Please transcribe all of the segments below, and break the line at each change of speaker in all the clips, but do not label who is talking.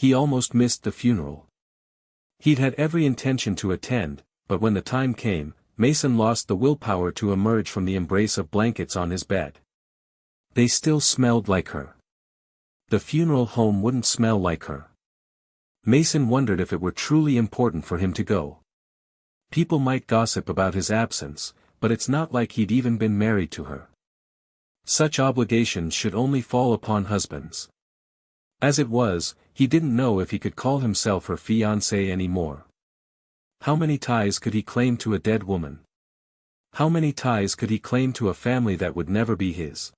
He almost missed the funeral. He'd had every intention to attend, but when the time came, Mason lost the willpower to emerge from the embrace of blankets on his bed. They still smelled like her. The funeral home wouldn't smell like her. Mason wondered if it were truly important for him to go. People might gossip about his absence, but it's not like he'd even been married to her. Such obligations should only fall upon husbands. As it was, he didn't know if he could call himself her fiancé anymore. How many ties could he claim to a dead woman? How many ties could he claim to a family that would never be his?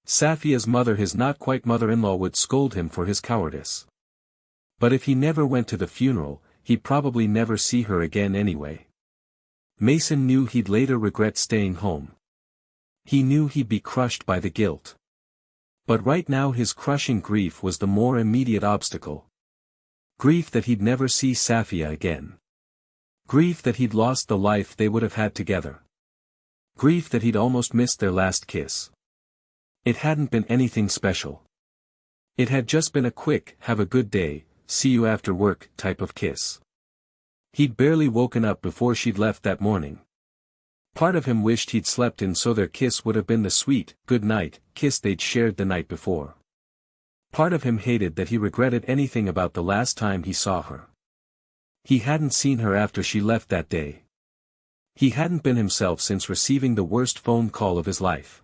Safia's mother, his not-quite mother-in-law, would scold him for his cowardice. But if he never went to the funeral, he'd probably never see her again anyway. Mason knew he'd later regret staying home. He knew he'd be crushed by the guilt. But right now his crushing grief was the more immediate obstacle. Grief that he'd never see Safia again. Grief that he'd lost the life they would have had together. Grief that he'd almost missed their last kiss. It hadn't been anything special. It had just been a quick, have a good day, see you after work type of kiss. He'd barely woken up before she'd left that morning. Part of him wished he'd slept in so their kiss would have been the sweet, good night kiss they'd shared the night before. Part of him hated that he regretted anything about the last time he saw her. He hadn't seen her after she left that day. He hadn't been himself since receiving the worst phone call of his life.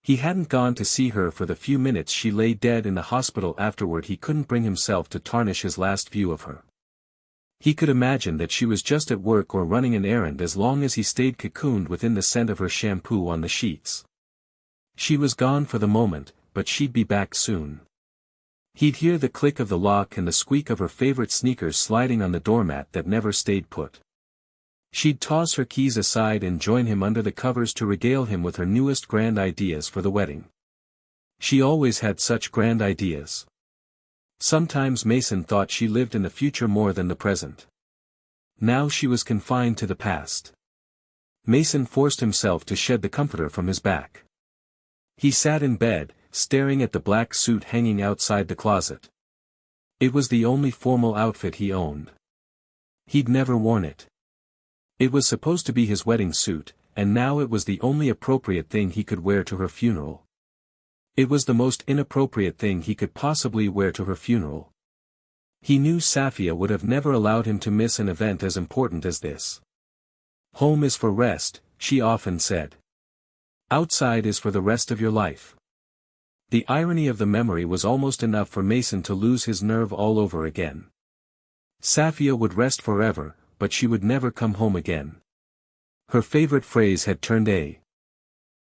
He hadn't gone to see her for the few minutes she lay dead in the hospital. Afterward he couldn't bring himself to tarnish his last view of her. He could imagine that she was just at work or running an errand as long as he stayed cocooned within the scent of her shampoo on the sheets. She was gone for the moment, but she'd be back soon. He'd hear the click of the lock and the squeak of her favorite sneakers sliding on the doormat that never stayed put. She'd toss her keys aside and join him under the covers to regale him with her newest grand ideas for the wedding. She always had such grand ideas. Sometimes Mason thought she lived in the future more than the present. Now she was confined to the past. Mason forced himself to shed the comforter from his back. He sat in bed, staring at the black suit hanging outside the closet. It was the only formal outfit he owned. He'd never worn it. It was supposed to be his wedding suit, and now it was the only appropriate thing he could wear to her funeral. It was the most inappropriate thing he could possibly wear to her funeral. He knew Safia would have never allowed him to miss an event as important as this. Home is for rest, she often said. Outside is for the rest of your life. The irony of the memory was almost enough for Mason to lose his nerve all over again. Safia would rest forever, but she would never come home again. Her favorite phrase had turned a